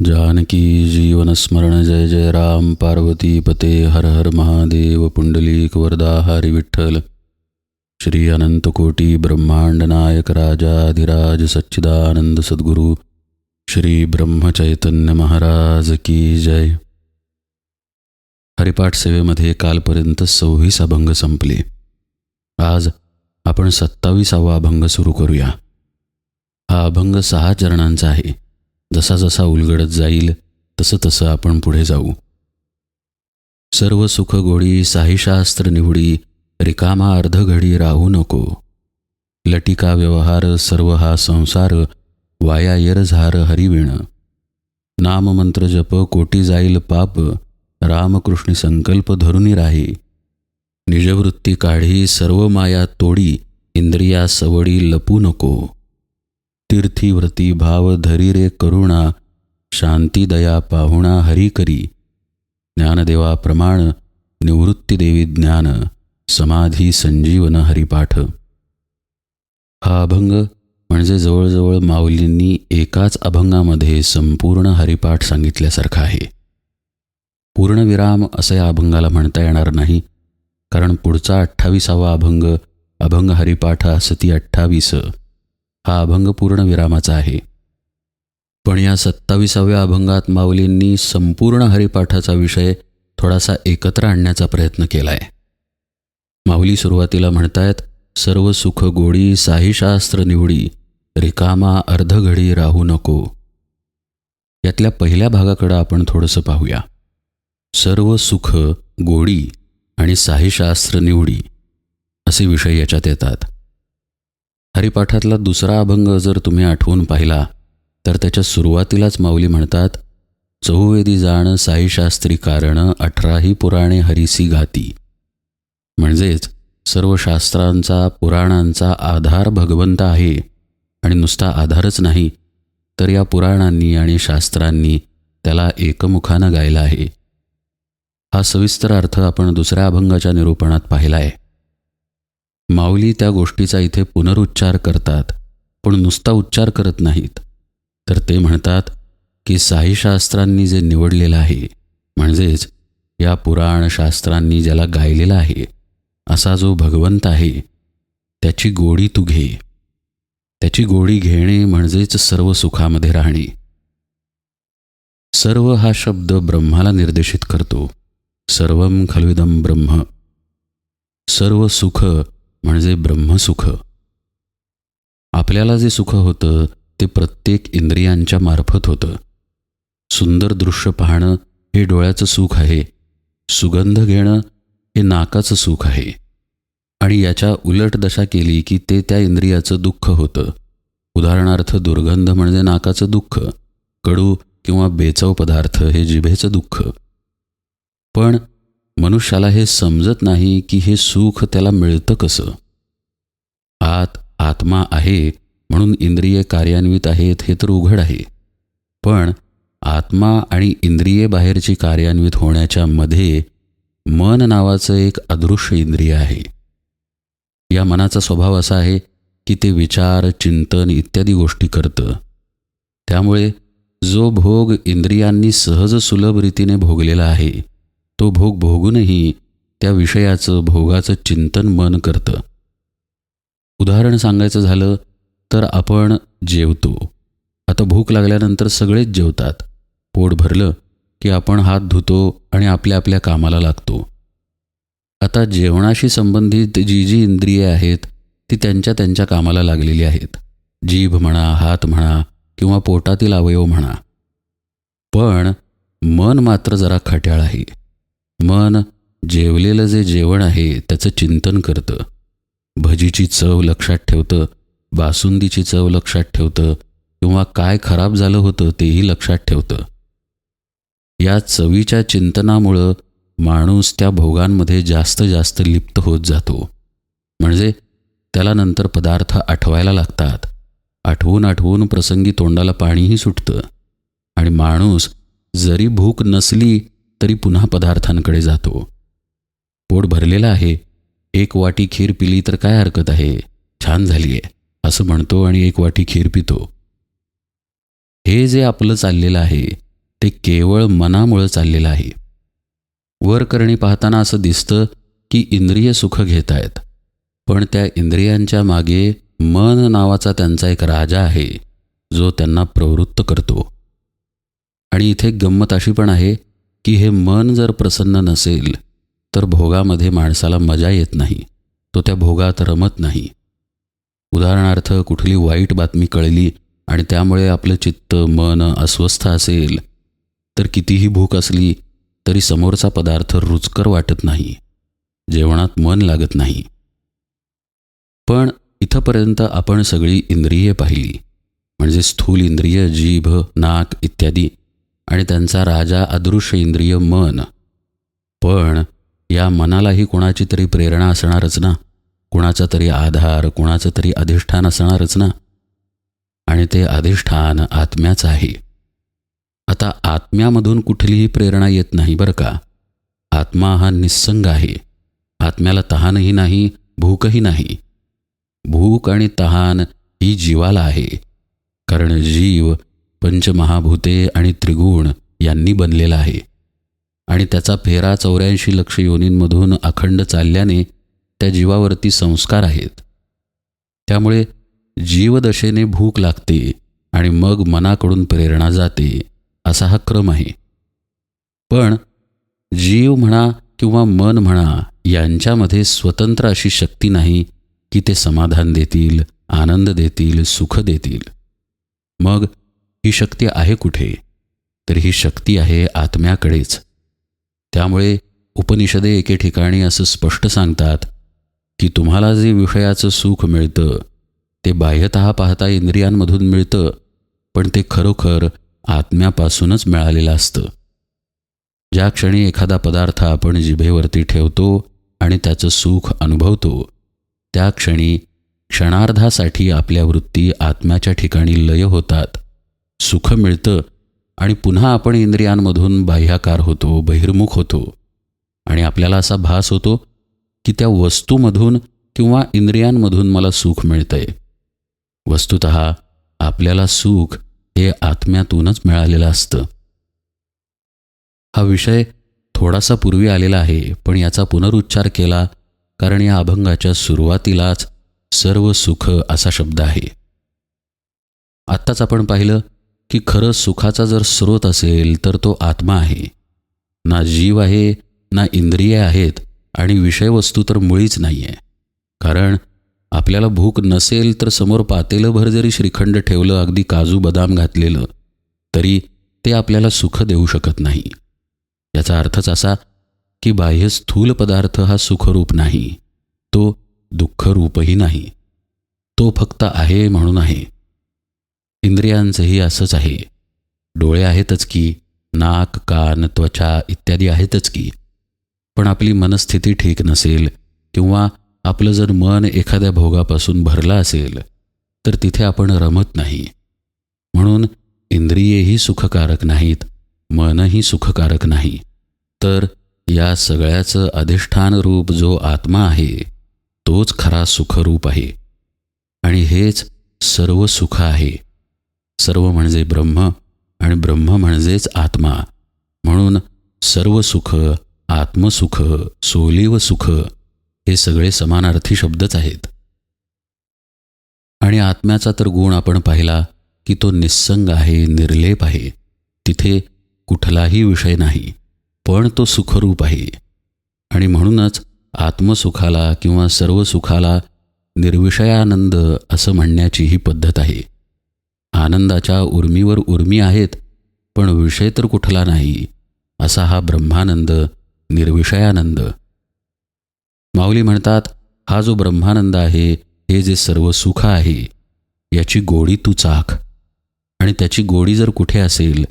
जानकी जीवन स्मरण जय जय राम पार्वती पते हर हर महादेव पुंडलीक वरदा हरि विठ्ठल श्री अनंत कोटी ब्रह्मांड नायक राजाधिराज सच्चिदानंद सद्गुरु श्री ब्रह्म चैतन्य महाराज की जय. हरिपाठ सेवेमध्ये कालपर्यंत 26 अभंग संपले. आज आपण 27वा अभंग सुरू करूया. हा अभंग 6 चरणांचा आहे. जसा जसा उलगडत जाईल तसं तसं आपण पुढे जाऊ. सर्व सुख गोडी साहीशास्त्र निवडी रिकामा अर्धघडी राहू नको. लटिका व्यवहार सर्व हा संसार वाया येरझार हरिविण. नाममंत्र जप कोटी जाईल पाप रामकृष्णी संकल्प धरुनी राही. निजवृत्ती काढी सर्व माया तोडी इंद्रिया सवडी लपू नको. तीर्थी व्रती भाव धरी रे करुणा शांती दया पाहुणा हरी करी. ज्ञानदेवा प्रमाण निवृत्ती देवी ज्ञान समाधी संजीवन हरिपाठ. हा अभंग म्हणजे जवळजवळ माऊलींनी एकाच अभंगामध्ये संपूर्ण हरिपाठ सांगितल्यासारखा आहे. पूर्णविराम असे या अभंगाला म्हणता येणार नाही, कारण पुढचा 28वा अभंग अभंग हरिपाठ सती 28 हा अभंग पूर्णविरामाचा आहे. पण या 27व्या अभंगात माऊलींनी संपूर्ण हरिपाठाचा विषय थोडासा एकत्र आणण्याचा प्रयत्न केला आहे. माऊली सुरुवातीला म्हणतायत, सर्व सुख गोडी साहीशास्त्र निवडी रिकामा अर्धघडी राहू नको. यातल्या पहिल्या भागाकडे आपण थोडंसं पाहूया. सर्व सुख गोडी आणि साहीशास्त्र निवडी असे विषय याच्यात येतात. हरिपाठातला दुसरा अभंग जर तुम्ही आठवून पाहिला तर त्याच्या सुरुवातीलाच माऊली म्हणतात, चहुवेदी जाण साईशास्त्री कारण 18ही पुराणे हरिसी गाती. म्हणजेच सर्व शास्त्रांचा पुराणांचा आधार भगवंत आहे आणि नुसता आधारच नाही तर या पुराणांनी आणि शास्त्रांनी त्याला एकमुखानं गायला आहे. हा सविस्तर अर्थ आपण दुसऱ्या अभंगाच्या निरूपणात पाहिला आहे. माऊली त्या गोष्टीचा इथे पुनरुच्चार करतात, पण नुसता उच्चार करत नाहीत, तर ते म्हणतात की साहीशास्त्रांनी जे निवडलेलं आहे, म्हणजेच या पुराण शास्त्रांनी ज्याला गायलेला आहे असा जो भगवंत आहे त्याची गोडी तू घे. त्याची गोडी घेणे म्हणजेच सर्व सुखामध्ये राहणे. सर्व हा शब्द ब्रह्माला निर्देशित करतो. सर्वं खल्विदं ब्रह्म. सर्व सुख म्हणजे ब्रह्मसुख. आपल्याला जे सुख होतं ते प्रत्येक इंद्रियांच्या मार्फत होतं. सुंदर दृश्य पाहणं हे डोळ्याचं सुख आहे. सुगंध घेणं हे नाकाचं सुख आहे. आणि याच्या उलट दशा केली की ते त्या इंद्रियाचं दुःख होतं. उदाहरणार्थ दुर्गंध म्हणजे नाकाचं दुःख, कडू किंवा बेचव पदार्थ हे जिभेचं दुःख. पण मनुष्याला हे समजत नाही की हे सुख त्याला मिळतं कसं. आत आत्मा आहे म्हणून इंद्रिये कार्यान्वित आहेत हे तर उघड आहे, पण आत्मा आणि इंद्रिये बाहेरची कार्यान्वित होण्याच्या मध्ये मन नावाचं एक अदृश्य इंद्रिय आहे. या मनाचा स्वभाव असा आहे की ते विचार चिंतन इत्यादी गोष्टी करतं. त्यामुळे जो भोग इंद्रियांनी सहज सुलभ रीतीने भोगलेला आहे तो भोग भोगूनही त्या विषयाचं भोगाचं चिंतन मन करतं. उदाहरण सांगायचं झालं तर आपण जेवतो. आता भूक लागल्यानंतर सगळेच जेवतात. पोट भरलं की आपण हात धुतो आणि आपल्या आपल्या कामाला लागतो. आता जेवणाशी संबंधित जी जी इंद्रिये आहेत ती त्यांच्या त्यांच्या कामाला लागलेली आहेत. जीभ म्हणा, हात म्हणा किंवा पोटातील अवयव म्हणा. पण मन मात्र जरा खट्याळ आहे. मन जेवलेलं जे जेवण आहे त्याचं चिंतन करतं. भजीची चव लक्षात ठेवतं, बासुंदीची चव लक्षात ठेवतं किंवा काय खराब झालं होतं तेही लक्षात ठेवतं. या चवीच्या चिंतनामुळं माणूस त्या भोगांमध्ये जास्त जास्त लिप्त होत जातो. म्हणजे त्याला नंतर पदार्थ आठवायला लागतात. आठवून आठवून प्रसंगी तोंडाला पाणीही सुटतं आणि माणूस जरी भूक नसली तरी पुन्हा पदार्थांकडे जातो. पोट भरलेलं आहे, 1 वाटी खीर पिली तर काय हरकत आहे, छान झाली आहे असं म्हणतो आणि 1 वाटी खीर पितो. हे जे आपलं चाललेलं आहे ते केवळ मनामुळं चाललेलं आहे. वरकरणी पाहताना असं दिसतं की इंद्रिय सुख घेत आहेत, पण त्या इंद्रियांच्या मागे मन नावाचा त्यांचा एक राजा आहे जो त्यांना प्रवृत्त करतो. आणि इथे गंमत अशी पण आहे की हे मन जर प्रसन्न नसेल तर भोगामध्ये माणसाला मजा येत नाही, तो त्या भोगात रमत नाही. उदाहरणार्थ कुठली वाईट बातमी कळली आणि त्यामुळे आपलं चित्त मन अस्वस्थ असेल तर कितीही भूक असली तरी समोरचा पदार्थ रुचकर वाटत नाही, जेवणात मन लागत नाही. पण इथंपर्यंत आपण सगळी इंद्रिये पाहिली, म्हणजे स्थूल इंद्रिय जीभ नाक इत्यादी आणि त्यांचा राजा अदृश्य इंद्रिय मन. पण या मनालाही कोणाची तरी प्रेरणा असणारच ना, कुणाचा तरी आधार, कुणाचं तरी अधिष्ठान असणारच ना, आणि ते अधिष्ठान आत्म्याचं आहे. आता आत्म्यामधून कुठलीही प्रेरणा येत नाही बरं का. आत्मा हा निस्संग आहे. आत्म्याला तहानही नाही, भूकही नाही. भूक आणि तहान ही जीवाला आहे, कारण जीव पंचमहाभूते आणि त्रिगुण यांनी बनलेला आहे आणि त्याचा फेरा 84 लक्ष योनींमधून अखंड चालल्याने त्या जीवावरती संस्कार आहेत. त्यामुळे जीवदशेने भूक लागते आणि मग मनाकडून प्रेरणा जाते, असा हा क्रम आहे. पण जीव म्हणा किंवा मन म्हणा यांच्यामध्ये स्वतंत्र अशी शक्ती नाही की ते समाधान देतील, आनंद देतील, सुख देतील. मग ही शक्ती आहे कुठे? तर ही शक्ती आहे आत्म्याकडेच. त्यामुळे उपनिषदे एके ठिकाणी असं स्पष्ट सांगतात की तुम्हाला जे विषयाचं सुख मिळतं ते बाह्यतः पाहता इंद्रियांमधून मिळतं, पण ते खरोखर आत्म्यापासूनच मिळालेलं असतं. ज्या क्षणी एखादा पदार्थ आपण जिभेवरती ठेवतो आणि त्याचं सुख अनुभवतो, त्या क्षणी क्षणार्धासाठी आपल्या वृत्ती आत्म्याच्या ठिकाणी लय होतात, सुख मिळतं आणि पुन्हा आपण इंद्रियांमधून बाह्याकार होतो, बहिर्मुख होतो आणि आपल्याला असा भास होतो की त्या वस्तूमधून किंवा इंद्रियांमधून मला सुख मिळतंय. वस्तुतः आपल्याला सुख हे आत्म्यातूनच मिळालेलं असतं. हा विषय थोडासा पूर्वी आलेला आहे, पण याचा पुनरुच्चार केला कारण या अभंगाच्या सुरुवातीलाच सर्व सुख असा शब्द आहे. आत्ताच आपण पाहिलं की खरं सुखाचा जर स्रोत असेल तर तो आत्मा आहे. ना जीव आहे, ना इंद्रिये आहेत आणि विषयवस्तू तर मुळीच नाही आहे. कारण आपल्याला भूक नसेल तर समोर पातेलंभर जरी श्रीखंड ठेवलं, अगदी काजू बदाम घातलेलं, तरी ते आपल्याला सुख देऊ शकत नाही. याचा अर्थच असा की बाह्य स्थूल पदार्थ हा सुखरूप नाही, तो दुःखरूपही नाही, तो फक्त आहे म्हणून आहे. इंद्रियांचंही असंच आहे. डोळे आहेतच की, नाक कान त्वचा इत्यादी आहेतच की, पण आपली मनस्थिती ठीक नसेल किंवा आपलं जर मन एखाद्या भोगापासून भरलं असेल तर तिथे आपण रमत नाही. म्हणून इंद्रियेही सुखकारक नाहीत, मनही सुखकारक नाही. तर या सगळ्याचं अधिष्ठान रूप जो आत्मा आहे तोच खरा सुखरूप आहे आणि हेच सर्व सुख आहे. सर्व म्हणजे ब्रह्म आणि ब्रह्म म्हणजेच आत्मा. म्हणून सर्व सुख, आत्मसुख, सोलीव सुख हे सगळे समानार्थी शब्दच आहेत. आणि आत्म्याचा तर गुण आपण पाहिला की तो निस्संग आहे, निर्लेप आहे. तिथे कुठलाही विषय नाही, पण तो सुखरूप आहे. आणि म्हणूनच आत्मसुखाला किंवा सर्व सुखाला निर्विषयानंद असं म्हणण्याची ही पद्धत आहे. आनंदाच्या उर्मीवर उर्मी आहेत, पण विषय तर कुठला नाही, असा हा ब्रह्मानंद, निर्विषयानंद. माऊली म्हणतात, हा जो ब्रह्मानंद आहे, हे जे सर्व सुख आहे, याची गोडी तू चाख. आणि त्याची गोडी जर कुठे असेल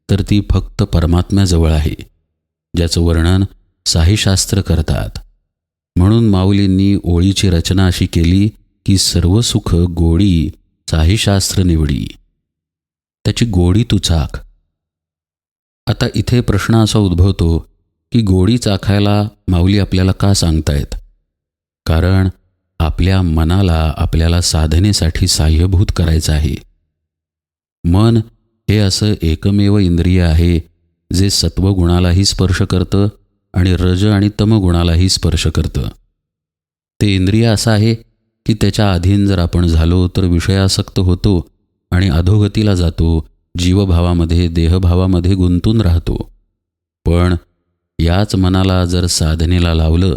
तर ती फक्त परमात्म्याजवळ आहे, ज्याचं वर्णन साहीशास्त्र करतात. म्हणून माऊलींनी ओळीची रचना अशी केली की सर्व सुख गोडी साहीशास्त्र निवडी, त्याची गोडी तू चाख. आता इथे प्रश्न असा उद्भवतो की गोडी चाखायला माऊली आपल्याला का सांगतायत? कारण आपल्या मनाला आपल्याला साधनेसाठी साह्यभूत करायचं आहे. मन हे असं एकमेव इंद्रिय आहे जे सत्वगुणालाही स्पर्श करतं आणि रज आणि तमगुणालाही स्पर्श करतं. ते इंद्रिय असं आहे की त्याच्या अधीन जर आपण झालो तर विषयासक्त होतो आणि अधोगतीला जातो, जीवभावामध्ये देहभावामध्ये गुंतून राहतो. पण याच मनाला जर साधनेला लावलं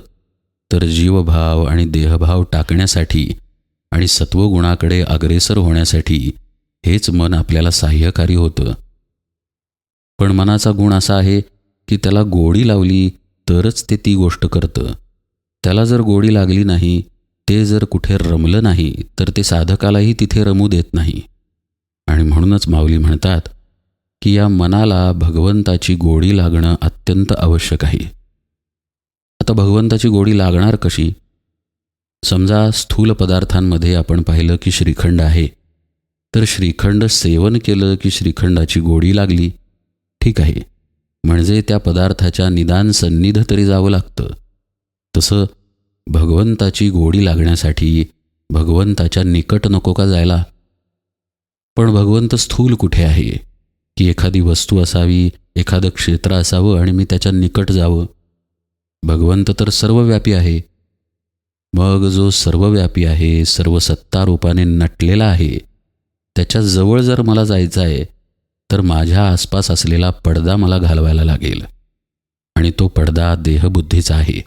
तर जीवभाव आणि देहभाव टाकण्यासाठी आणि सत्वगुणाकडे अग्रेसर होण्यासाठी हेच मन आपल्याला साह्यकारी होतं. पण मनाचा गुण असा आहे की त्याला गोडी लावली तरच ते ती गोष्ट करतं. त्याला जर गोडी लागली नाही, ते जर कुठे रमलं नाही, तर ते साधकालाही तिथे रमू देत नाही. आणि म्हणूनच माऊली म्हणतात की या मनाला भगवंताची गोडी लागणं अत्यंत आवश्यक आहे. आता भगवंताची गोडी लागणार कशी? समजा स्थूल पदार्थांमध्ये आपण पाहिलं की श्रीखंड आहे, तर श्रीखंड सेवन केलं की श्रीखंडाची गोडी लागली. ठीक आहे, म्हणजे त्या पदार्थाच्या निदान सन्निध तरी जावं लागतं. तसं भगवंताची गोडी लागण्यासाठी भगवंताच्या निकट नको का जायला? पण भगवंत स्थूल कुठे आहे की एखादी वस्तू असावी, एखादं क्षेत्र असावं आणि मी त्याच्या निकट जावं? भगवंत तर सर्वव्यापी आहे. मग जो सर्वव्यापी आहे, सर्व सत्तारूपाने नटलेला आहे, त्याच्या जवळ जर मला जायचं आहे तर माझ्या आसपास असलेला पडदा मला घालवायला लागेल. आणि तो पडदा देहबुद्धीचा आहे.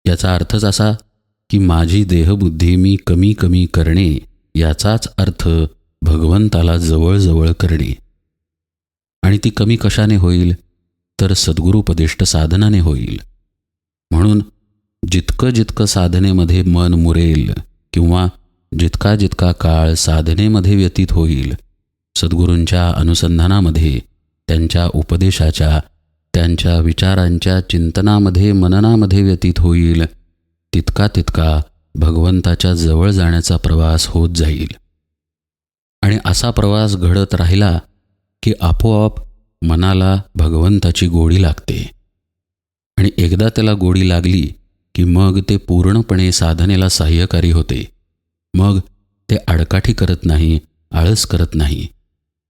याचा अर्थच असा की माझी देहबुद्धी मी कमी कमी करणे, याचाच अर्थ भगवंताला जवळजवळ करणे. आणि ती कमी कशाने होईल? तर सद्गुरुपदिष्ट साधनाने होईल. म्हणून जितकं जितकं साधनेमध्ये मन मुरेल किंवा जितका जितका काळ साधनेमध्ये व्यतीत होईल, सद्गुरूंच्या अनुसंधानामध्ये, त्यांच्या उपदेशाच्या, त्यांच्या विचारांच्या चिंतनामध्ये, मननामध्ये व्यतीत होईल, तितका तितका भगवंताच्या जवळ जाण्याचा प्रवास होत जाईल. आणि असा प्रवास घडत राहिला की आपोआप मनाला भगवंताची गोडी लागते. आणि एकदा त्याला गोडी लागली की मग ते पूर्णपणे साधनेला साह्यकारी होते. मग ते आडकाठी करत नाही, आळस करत नाही,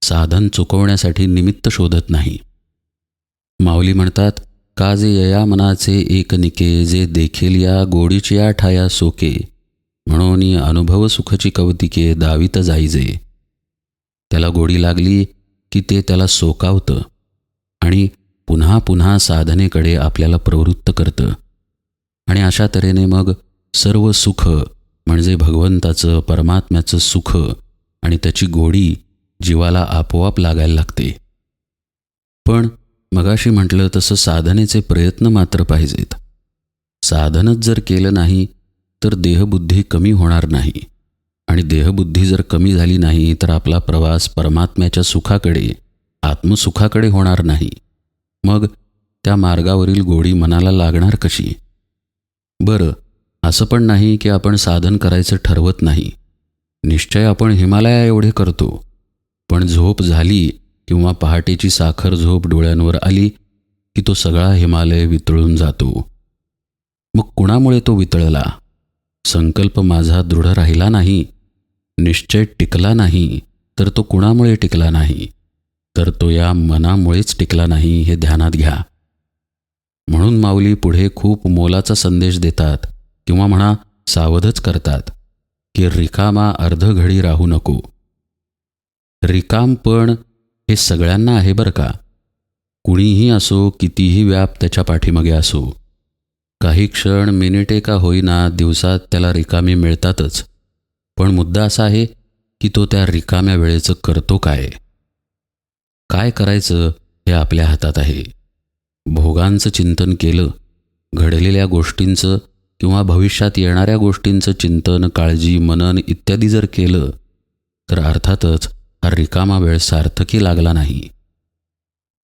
साधन चुकवण्यासाठी निमित्त शोधत नाही. माऊली म्हणतात, का जे यया मनाचे एक निके, जे देखील या गोडीच्या ठाया सोके, म्हणून अनुभव सुखची कौतिके दावित जाईजे. त्याला गोडी लागली की ते त्याला सोकावतं आणि पुन्हा पुन्हा साधनेकडे आपल्याला प्रवृत्त करतं. आणि अशा तऱ्हेने मग सर्व सुख म्हणजे भगवंताचं, परमात्म्याचं सुख आणि त्याची गोडी जीवाला आपोआप लागायला लागते. पण मगाशी म्हटलं तसं साधनेचे प्रयत्न मात्र पाहिजेत. साधनच जर केलं नाही तर देहबुद्धी कमी होणार नाही. आणि देहबुद्धी जर कमी झाली नाही तर आपला प्रवास परमात्म्याच्या सुखाकडे, आत्मसुखाकडे होणार नाही. मग त्या मार्गावरील गोडी मनाला लागणार कशी? बरं, असं पण नाही की आपण साधन करायचं ठरवत नाही. निश्चय आपण हिमालया एवढे करतो. पण झोप झाली किंवा पहाटेची साखर झोप डोळ्यांवर आली की तो सगळा हिमालय वितळून जातो. मग कुणामुळे तो वितळला? संकल्प माझा दृढ राहिला नाही, निश्चय टिकला नाही, तर तो कुणामुळे टिकला नाही? तर तो या मनामुळेच टिकला नाही, हे ध्यानात घ्या. म्हणून माऊली पुढे खूप मोलाचा संदेश देतात किंवा म्हणा सावधच करतात की रिकामा अर्धघडी राहू नको. रिकाम पण हे सगळ्यांना आहे बरं का. कुणीही असो, कितीही व्याप त्याच्या पाठीमागे असो, काही क्षण, मिनिटे का होईना दिवसात त्याला रिकामी मिळतातच. पण मुद्दा असा आहे की तो त्या रिकाम्या वेळेचं करतो काय? काय करायचं हे आपल्या हातात आहे. भोगांचं चिंतन केलं, घडलेल्या गोष्टींचं किंवा भविष्यात येणाऱ्या गोष्टींचं चिंतन, काळजी, मनन इत्यादी जर केलं तर अर्थातच हा रिकामा वेळ सार्थकी लागला नाही.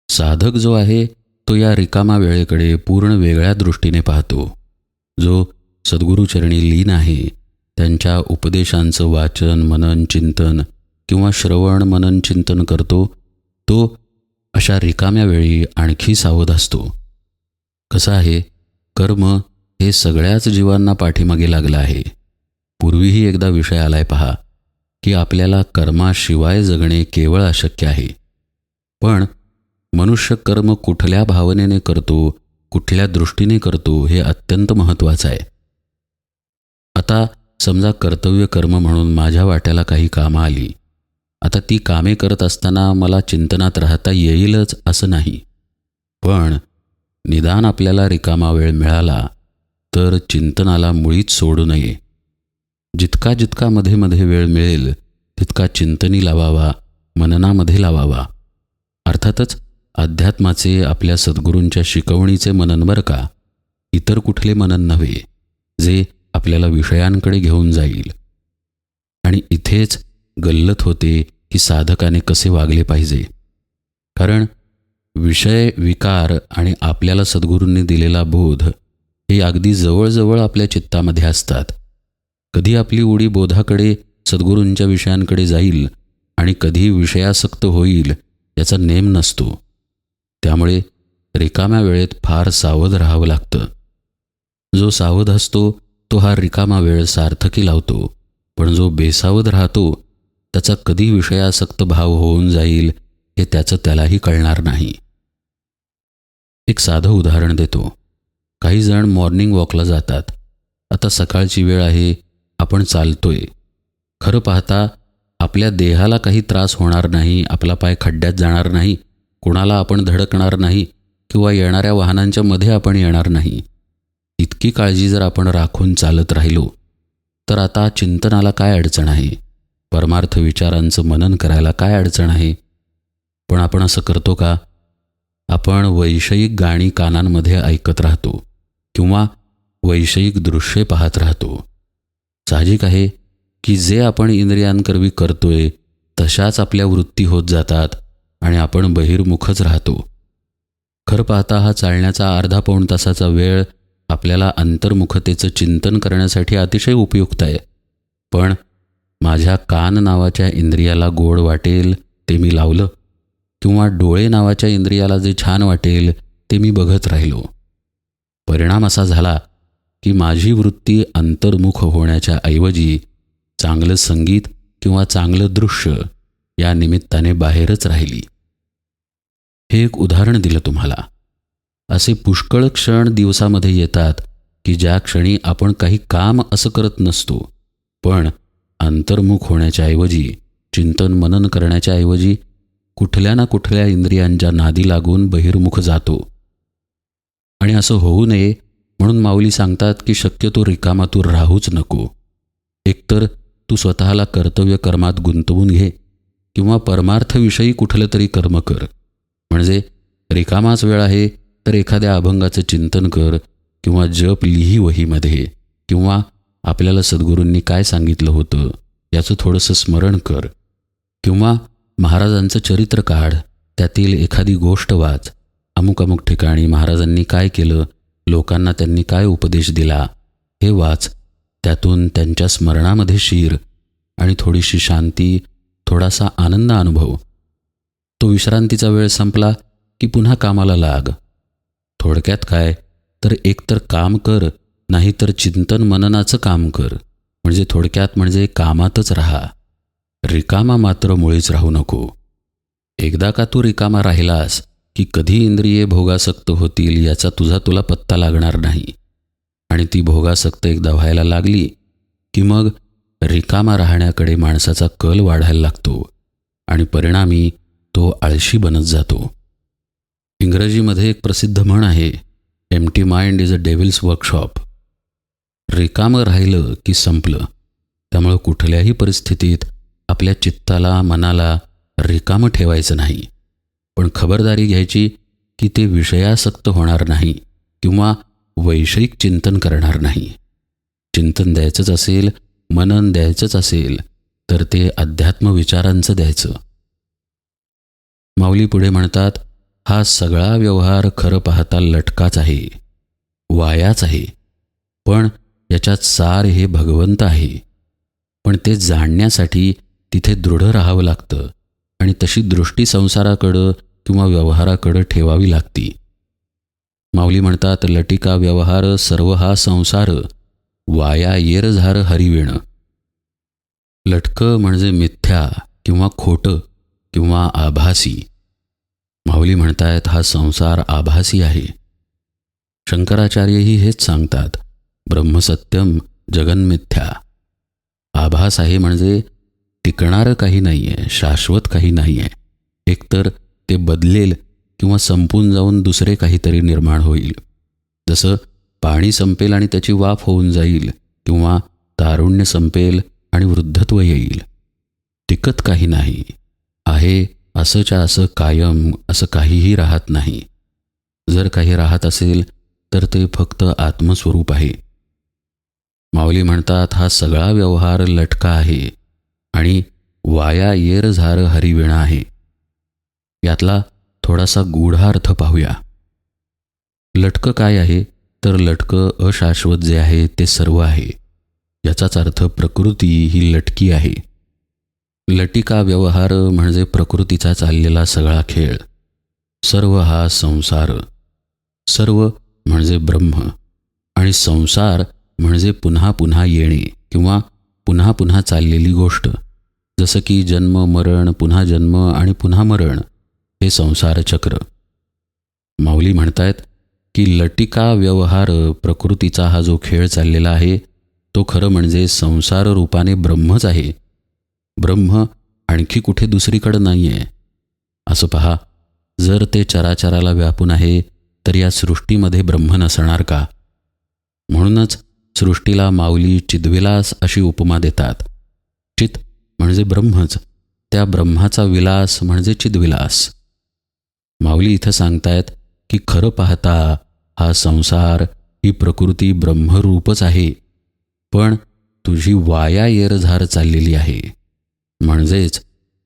साधक जो आहे तो या रिकामा वेळेकडे पूर्ण वेगळ्या दृष्टीने पाहतो. जो सद्गुरूचरणी लीन आहे, त्यांच्या उपदेशांचं वाचन, मनन, चिंतन किंवा श्रवण, मनन, चिंतन करतो, तो अशा रिकाम्या वेळी आणखी सावध असतो. कसं आहे, कर्म हे सगळ्याच जीवांना पाठीमागे लागलं आहे. पूर्वीही एकदा विषय आलाय पहा. की आपल्याला कर्माशिवाय जगणे केवळ अशक्य आहे. पण मनुष्य कर्म कुठल्या भावनेने करतो, कुठल्या दृष्टीने करतो हे अत्यंत महत्त्वाचं आहे. आता समजा कर्तव्य कर्म म्हणून माझ्या वाट्याला काही कामं आली. आता ती कामे करत असताना मला चिंतनात राहता येईलच असं नाही, पण निदान आपल्याला रिकामा वेळ मिळाला तर चिंतनाला मुळीच सोडू नये. जितका जितका मध्ये मध्ये वेळ मिळेल तितका चिंतनी लावावा, मननामध्ये लावावा. अर्थातच अध्यात्माचे, आपल्या सद्गुरूंच्या शिकवणीचे मनन बरं का, इतर कुठले मनन नव्हे जे आपल्याला विषयांकडे घेऊन जाईल. आणि इथेच गल्लत होते की साधकाने कसे वागले पाहिजे. कारण विषय, विकार आणि आपल्याला सद्गुरूंनी दिलेला बोध हे अगदी जवळजवळ आपल्या चित्तामध्ये असतात. कधी आपली उडी बोधाकडे, सद्गुरूंच्या विषयांकडे जाईल आणि कधी विषयासक्त होईल याचा नेम नसतो. त्यामुळे रिकाम्या वेळेत फार सावध राहावं लागतं. जो सावध असतो तो हा रिकामा वेळ सार्थकी लावतो, पण जो बेसावध राहतो त्याचा कधी विषयासक्त भाव होऊन जाईल हे त्याचं त्यालाही कळणार नाही. एक साधं उदाहरण देतो. काही जण मॉर्निंग वॉकला जातात. आता सकाळची वेळ आहे, आपण चालतोय. खरं पाहता आपल्या देहाला काही त्रास होणार नाही, आपला पाय खड्ड्यात जाणार नाही, कुणाला आपण धडकणार नाही किंवा येणाऱ्या वाहनांच्या मध्ये आपण येणार नाही. इतकी काळजी जर आपण राखून चालत राहिलो तर आता चिंतनाला काय अडचण आहे, परमार्थ विचारांचं मनन करायला काय अडचण आहे. पण आपण असं करतो का? आपण वैषयिक गाणी कानांमध्ये ऐकत राहतो किंवा वैषयिक दृश्ये पाहत राहतो. साहजिक आहे की जे आपण इंद्रियांकरवी करतोय तशाच आपल्या वृत्ती होत जातात आणि आपण बहिर्मुखच राहतो. खरं पाहता हा चालण्याचा अर्धा पाऊण तासाचा वेळ आपल्याला अंतर्मुखतेचं चिंतन करण्यासाठी अतिशय उपयुक्त आहे. पण माझ्या कान नावाच्या इंद्रियाला गोड वाटेल ते मी लावलं किंवा डोळे नावाच्या इंद्रियाला जे छान वाटेल ते मी बघत राहिलो. परिणाम असा झाला की माझी वृत्ती अंतर्मुख होण्याच्या ऐवजी चांगलं संगीत किंवा चांगलं दृश्य या निमित्ताने बाहेरच राहिली. हे एक उदाहरण दिलं तुम्हाला. असे पुष्कळ क्षण दिवसामध्ये येतात की ज्या क्षणी आपण काही काम असं करत नसतो, पण अंतर्मुख होण्याच्या ऐवजी, चिंतन मनन करण्याच्या ऐवजी कुठल्या ना कुठल्या इंद्रियांच्या नादी लागून बहिर्मुख जातो. आणि असं होऊ नये म्हणून माऊली सांगतात की शक्यतो रिकामा तू राहूच नको. एकतर तू स्वतःला कर्तव्य कर्मात गुंतवून घे किंवा परमार्थविषयी कुठलं तरी कर्म कर. म्हणजे रिकामाच वेळ आहे तर एखाद्या अभंगाचं चिंतन कर किंवा जप लिही वहीमध्ये, किंवा आपल्याला सद्गुरूंनी काय सांगितलं होतं याचं थोडंसं स्मरण कर, किंवा महाराजांचं चरित्र काढ, त्यातील एखादी गोष्ट वाच. अमुक अमुक ठिकाणी महाराजांनी काय केलं, लोकांना त्यांनी काय उपदेश दिला हे वाच. त्यातून त्यांच्या स्मरणामध्ये शिर आणि थोडीशी शांती, थोडासा आनंद अनुभव. तो विश्रांतीचा वेळ संपला की पुन्हा कामाला लाग. थोडक्यात काय तर एकतर काम कर, नाहीतर चिंतन मननाचं काम कर. म्हणजे थोडक्यात म्हणजे कामातच राहा. रिकामा मात्र मुळीच राहू नको. एकदा का तू रिकामा राहिलास की कधी इंद्रिये भोगासक्त होतील याचा तुला पत्ता लागणार नाही. आणि ती भोगासक्त एकदा व्हायला लागली की मग रिकामा राहण्याकडे माणसाचा कल वाढायला लागतो आणि परिणामी तो आळशी बनत जातो. इंग्रजीमध्ये एक प्रसिद्ध म्हण आहे, empty mind is a devil's workshop. रिकामं राहिलं की संपलं. त्यामुळं कुठल्याही परिस्थितीत आपल्या चित्ताला, मनाला रिकामं ठेवायचं नाही. पण खबरदारी घ्यायची की ते विषयासक्त होणार नाही किंवा वैषयिक चिंतन करणार नाही. चिंतन द्यायचंच असेल, मनन द्यायचंच असेल तर ते अध्यात्म विचारांचं द्यायचं. माऊली पुढे म्हणतात, हा सगळा व्यवहार खरं पाहता लटकाच आहे, वायाच आहे. पण याच्यात सार हे भगवंत आहे. पण ते जाणण्यासाठी तिथे दृढ राहावं लागतं आणि तशी दृष्टी संसाराकडं किंवा व्यवहाराकडं ठेवावी लागती. माऊली म्हणतात, लटिका व्यवहार सर्व हा संसार, वाया येर झार हरिवेण. लटकं म्हणजे मिथ्या किंवा खोटं किंवा आभासी. माऊली म्हणतायत हा संसार आभासी आहे. शंकराचार्यही हेच सांगतात, ब्रह्मसत्यम जगन्मिथ्या. आभास आहे म्हणजे टिकणारं काही नाही आहे, शाश्वत काही नाही आहे. एकतर ते बदलेल किंवा संपून जाऊन दुसरे काहीतरी निर्माण होईल. जसं पाणी संपेल आणि त्याची वाफ होऊन जाईल, किंवा तारुण्य संपेल आणि वृद्धत्व येईल. टिकत काही नाही आहे. असंच्या असं कायम असं काहीही राहत नाही. जर काही राहत असेल तर ते फक्त आत्मस्वरूप आहे. माऊली म्हणतात हा सगळा व्यवहार लटका आहे आणि वाया येर झार हरिविणा आहे. यातला थोडासा गूढार्थ पाहूया. लटकं काय आहे तर लटकं अशाश्वत जे आहे ते सर्व आहे. याचाच अर्थ प्रकृती ही लटकी आहे. लटिका व्यवहार म्हणजे प्रकृतीचा चाललेला सगळा खेळ. सर्व हा संसार. सर्व म्हणजे ब्रह्म आणि संसार म्हणजे पुन्हा पुन्हा येणे किंवा पुन्हा पुन्हा चाललेली गोष्ट. जसं की जन्म मरण, पुन्हा जन्म आणि पुन्हा मरण, हे संसार चक्र. माऊली म्हणतायत की लटिका व्यवहार प्रकृतीचा हा जो खेळ चाललेला आहे तो खरं म्हणजे संसार रूपाने ब्रह्मच आहे. ब्रह्म आणखी कुठे दुसरीकडं नाही आहे. असं पहा, जर ते चराचराला व्यापून आहे तर या सृष्टीमध्ये ब्रह्म नसणार का? म्हणूनच सृष्टीला माऊली चिद्विलास अशी उपमा देतात. चित म्हणजे ब्रह्मच, त्या ब्रह्माचा विलास म्हणजे चिद्विलास. माऊली इथं सांगतायत की खरं पाहता हा संसार ही प्रकृती ब्रह्मरूपच आहे, पण तुझी वाया येरझार चाललेली आहे. म्हणजेच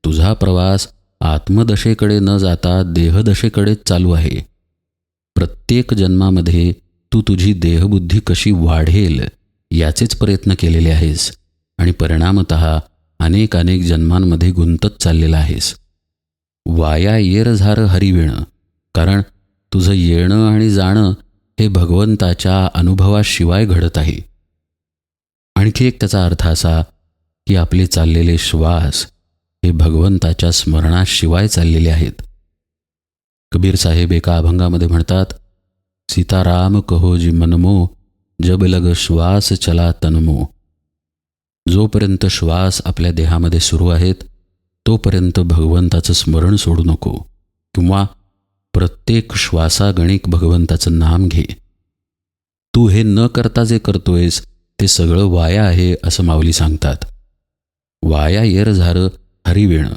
तुझा प्रवास आत्मदशेकडे न जाता देहदशेकडेच चालू आहे. प्रत्येक जन्मामध्ये तू तुझी देहबुद्धी कशी वाढेल याचेच प्रयत्न केलेले आहेस आणि परिणामतः अनेक जन्मांमध्ये गुंतत चाललेला आहेस. वाया येरझार हरिविणं, कारण तुझं येणं आणि जाणं हे भगवंताच्या अनुभवाशिवाय घडत आहे. आणखी एक त्याचा अर्थ असा की आपले चाललेले श्वास हे भगवंताच्या स्मरणाशिवाय चाललेले आहेत. कबीर साहेब एका अभंगामध्ये म्हणतात, सीताराम कहो जी मनमो, जब लग श्वास चला तनमो. जोपर्यंत श्वास आपल्या देहामध्ये सुरू आहेत तोपर्यंत भगवंताचं स्मरण सोडू नको, किंवा प्रत्येक श्वासागणिक भगवंताचं नाम घे. तू हे न करता जे करतोयस ते सगळं वाया आहे असं माऊली सांगतात. वाया येरझार हरिविणं.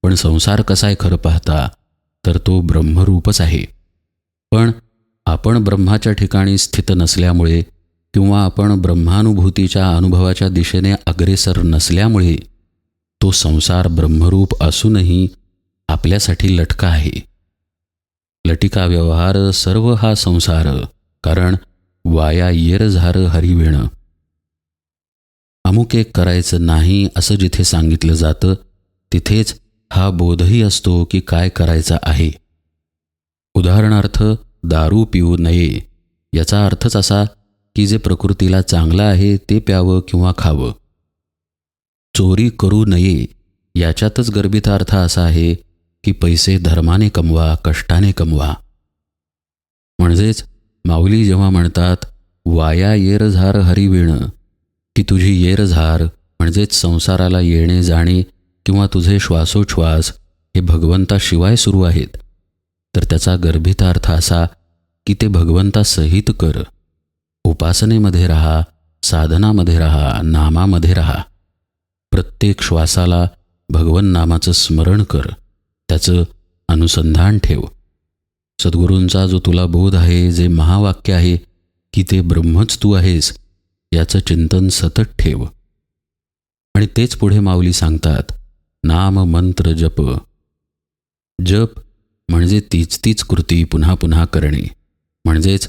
पण संसार कसा आहे खरं पाहता तर तो ब्रह्मरूपच आहे. पण आपण ब्रह्माच्या ठिकाणी स्थित नसल्यामुळे किंवा आपण ब्रह्मानुभूतीच्या अनुभवाच्या दिशेने अग्रेसर नसल्यामुळे तो संसार ब्रह्मरूप असूनही आपल्यासाठी लटका आहे. लटिका व्यवहार सर्व हा संसार, कारण वाया येरझार हरिविणं. अमुक एक करायचं नाही असं जिथे सांगितलं जातं तिथेच हा बोधही असतो की काय करायचं आहे. उदाहरणार्थ दारू पिऊ नये याचा अर्थच असा की जे प्रकृतीला चांगलं आहे ते प्यावं किंवा खावं. चोरी करू नये याच्यातच गर्भित अर्थ असा आहे की पैसे धर्माने कमवा, कष्टाने कमवा. म्हणजेच माऊली जेव्हा म्हणतात वाया येरझार हरिविणं, की तुझी येरझार म्हणजेच संसाराला येणे जाणे किंवा तुझे श्वासोच्छ्वास हे भगवंताशिवाय सुरू आहेत, तर त्याचा गर्भित अर्थ असा की ते भगवंतासहित कर. उपासनेमध्ये राहा, साधनामध्ये राहा, नामामध्ये राहा. प्रत्येक श्वासाला भगवन नामाचं स्मरण कर, त्याचं अनुसंधान ठेव. सद्गुरूंचा जो तुला बोध आहे, जे महावाक्य आहे की ते ब्रह्मच तू आहेस, याचं चिंतन सतत ठेव. आणि तेच पुढे माऊली सांगतात, नाम मंत्र जप. जप म्हणजे तीच कृती पुन्हा पुन्हा करणे, म्हणजेच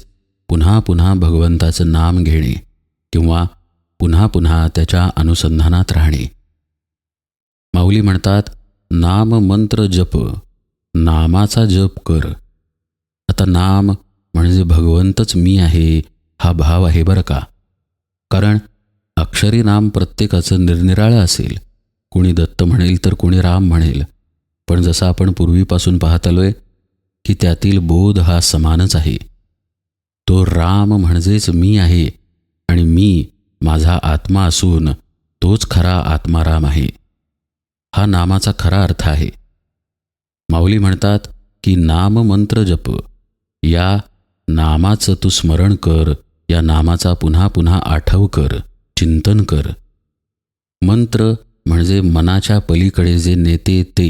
पुन्हा पुन्हा भगवंताचं नाम घेणे किंवा पुन्हा पुन्हा त्याच्या अनुसंधानात राहणे. माऊली म्हणतात नाम मंत्र जप, नामाचा जप कर. आता नाम म्हणजे भगवंतच मी आहे हा भाव आहे बरं का. कारण अक्षरी नाम प्रत्येकाचं निरनिराळं असेल. कोणी दत्त म्हणेल तर कोणी राम म्हणेल. पण जसं आपण पूर्वीपासून पाहत आलोय की त्यातील बोध हा समानच आहे. तो राम म्हणजेच मी आहे आणि मी माझा आत्मा असून तोच खरा आत्माराम आहे. हा नामाचा खरा अर्थ आहे. माऊली म्हणतात की नाम मंत्र जप, या नामाचं तू स्मरण कर, या नामाचा पुन्हा पुन्हा आठव कर, चिंतन कर. मंत्र म्हणजे मनाच्या पलीकडे जे नेते ते,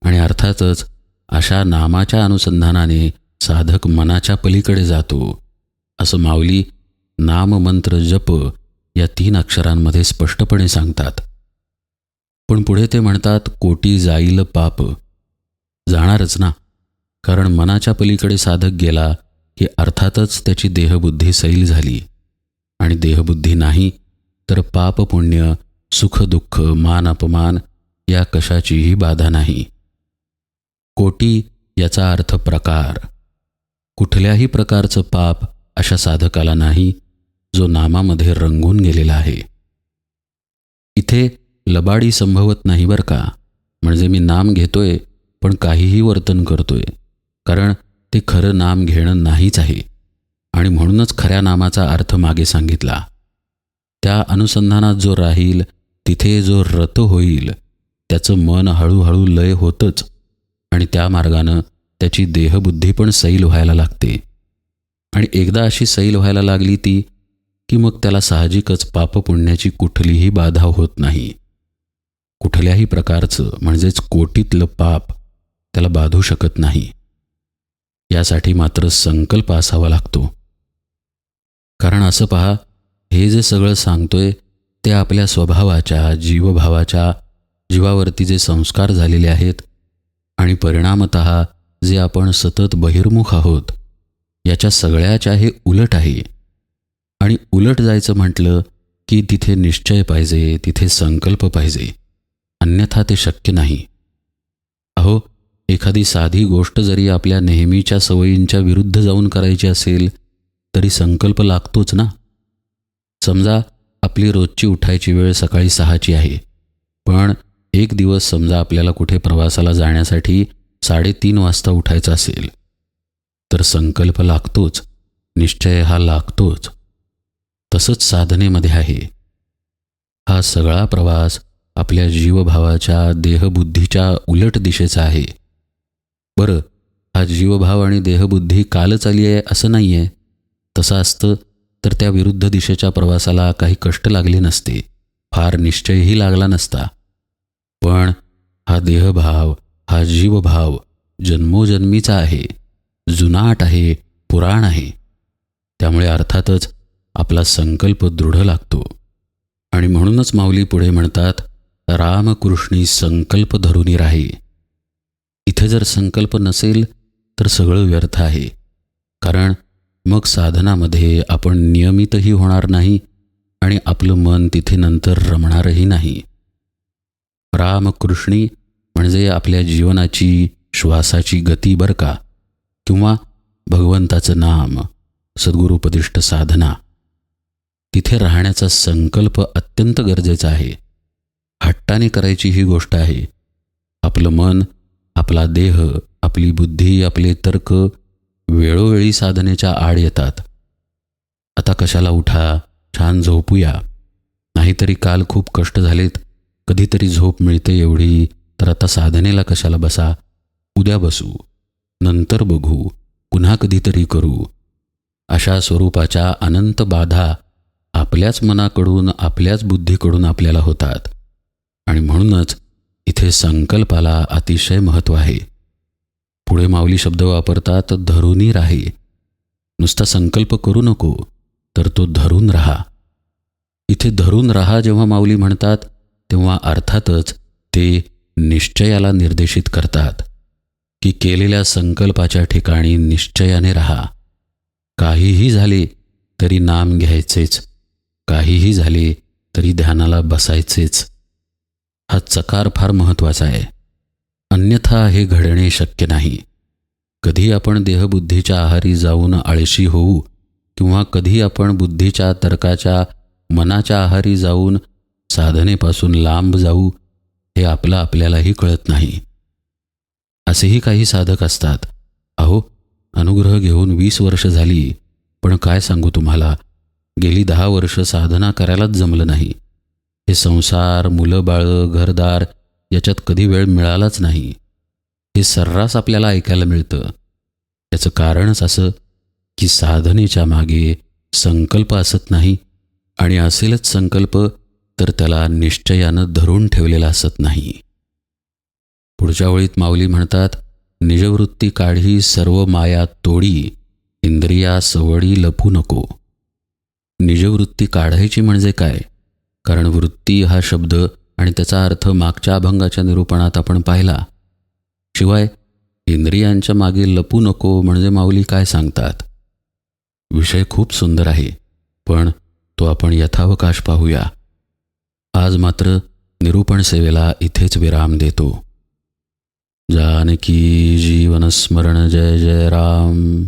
आणि अर्थातच अशा नामाच्या अनुसंधानाने साधक मनाच्या पलीकडे जातो, असं माऊली नाममंत्र जप या 3 अक्षरांमध्ये स्पष्टपणे सांगतात. पण पुढे ते म्हणतात कोटी जाईल पाप. जाणारच ना, कारण मनाच्या पलीकडे साधक गेला की अर्थातच त्याची देहबुद्धी सैल झाली, आणि देहबुद्धी नाही तर पाप पुण्य, सुख दुःख, मान अपमान या कशाचीही बाधा नाही. कोटी याचा अर्थ प्रकार. कुठल्याही प्रकारचं पाप अशा साधकाला नाही जो नामामध्ये रंगून गेलेला आहे. इथे लबाडी संभवत नाही बरं का. म्हणजे मी नाम घेतोय पण काहीही वर्तन करतोय, कारण ते खरं नाम घेणं नाहीच आहे. आणि म्हणूनच खऱ्या नामाचा अर्थ मागे सांगितला. त्या अनुसंधानात जो राहील, तिथे जो रत होईल, त्याचं मन हळूहळू लय होतंच, आणि त्या मार्गानं त्याची देहबुद्धी पण सैल व्हायला लागते. आणि एकदा अशी सैल व्हायला लागली ती की मग त्याला साहजिकच पापपुण्याची कुठलीही बाधा होत नाही. कुठल्याही प्रकारचं म्हणजेच कोटीतलं पाप त्याला बाधू शकत नाही. यासाठी मात्र संकल्प असावा लागतो. कारण असं पहा, हे जे सगळं सांगतोय ते आपल्या स्वभावाच्या, जीवभावाच्या, जीवावरती जे संस्कार झालेले आहेत आणि परिणामतः जे आपण सतत बहिर्मुख आहोत, याच्या सगळ्याच्या हे उलट आहे. आणि उलट जायचं म्हटलं की तिथे निश्चय पाहिजे, तिथे संकल्प पाहिजे, अन्यथा ते शक्य नाही. अहो, एखादी साधी गोष्ट जरी आपल्या नेहमीच्या सवयींच्या विरुद्ध जाऊन करायची असेल तरी संकल्प लागतोच ना. समजा आपली रोजची उठायची वेळ सकाळी 6ची आहे, पण एक दिवस समजा आपल्याला कुठे प्रवासाला जाण्यासाठी 3:30 वाजता उठायचं असेल, तर संकल्प लागतोच, निश्चय हा लागतोच. तसंच साधनेमध्ये आहे. हा सगळा प्रवास आपल्या जीवभावाच्या, देहबुद्धीच्या उलट दिशेचा आहे. बरं, हा जीवभाव आणि देहबुद्धी कालच आली आहे असं नाही आहे. तसं असतं तर त्या विरुद्ध दिशेच्या प्रवासाला काही कष्ट लागले नसते, फार निश्चयही लागला नसता. पण हा देहभाव, हा जीवभाव जन्मोजन्मीचा आहे, जुनाट आहे, पुराण आहे. त्यामुळे अर्थातच आपला संकल्प दृढ लागतो. आणि म्हणूनच माऊली पुढे म्हणतात, रामकृष्णी संकल्प धरूनी राही. इथे जर संकल्प नसेल तर सगळं व्यर्थ आहे. कारण मग साधनामध्ये आपण नियमितही होणार नाही आणि आपलं मन तिथे नंतर रमणारही नाही. रामकृष्णी म्हणजे आपल्या जीवनाची, श्वासाची गती बरं का, किंवा भगवंताचं नाम, सद्गुरुपदिष्ट साधना. तिथे राहण्याचा संकल्प अत्यंत गरजेचा आहे. हट्टाने करायची ही गोष्ट आहे. आपलं मन, आपला देह, आपली बुद्धी, आपले तर्क वेळोवेळी साधनेच्या आड येतात. आता कशाला उठा, छान झोपूया, नाहीतरी काल खूप कष्ट झालेत, कधीतरी झोप मिळते एवढी, तर आता साधनेला कशाला बसा, उद्या बसू, नंतर बघू, पुन्हा कधीतरी करू. अशा स्वरूपाच्या अनंत बाधा आपल्याच मनाकडून, आपल्याच बुद्धीकडून आपल्याला होतात. आणि म्हणूनच इथे संकल्पाला अतिशय महत्त्व आहे. पुढे माऊली शब्द वापरतात, धरूनी राही. नुसता संकल्प करू नको, तर तो धरून राहा. इथे धरून राहा जेव्हा माऊली म्हणतात, तेव्हा अर्थातच ते निश्चयाला निर्देशित करतात की केलेल्या संकल्पाच्या ठिकाणी निश्चयाने राहा. काहीही झाले तरी नाम घ्यायचेच, काहीही झाले तरी ध्यानाला बसायचेच. हा चकार फार महत्त्वाचा आहे. अन्यथा हे घडणे शक्य नाही. कधी आपण देहबुद्धीच्या आहारी जाऊन आळशी होऊ, किंवा कधी आपण बुद्धीच्या, तर्काच्या मनाच्या आहारी जाऊन साधनेपासून लांब जाऊ हे आपल्यालाही कळत नाही. असेही काही साधक असतात. अहो, अनुग्रह घेऊन 20 वर्ष झाली, पण काय सांगू तुम्हाला, गेली 10 वर्ष साधना करायलाच जमलं नाही. हे संसार, मुलं बाळं, घरदार याच्यात कधी वेळ मिळालाच नाही. हे सर्रास आपल्याला ऐकायला मिळतं. याचं कारणच असं की साधनेच्या मागे संकल्प असत नाही, आणि असेलच संकल्प तर त्याला निश्चयानं धरून ठेवलेला असत नाही. पुढच्या ओळीत माऊली म्हणतात, निजवृत्ती काढी सर्व माया तोडी, इंद्रिया सवडी लपू नको. निजवृत्ती काढायची म्हणजे काय? कारण वृत्ती हा शब्द आणि त्याचा अर्थ मागच्या अभंगाच्या निरूपणात आपण पाहिला. शिवाय इंद्रियांच्या मागे लपू नको म्हणजे माऊली काय सांगतात? विषय खूप सुंदर आहे, पण तो आपण यथावकाश पाहूया. आज मात्र निरूपण सेवेला इथेच विराम देतो. जानकी जीवन स्मरण जय जय राम.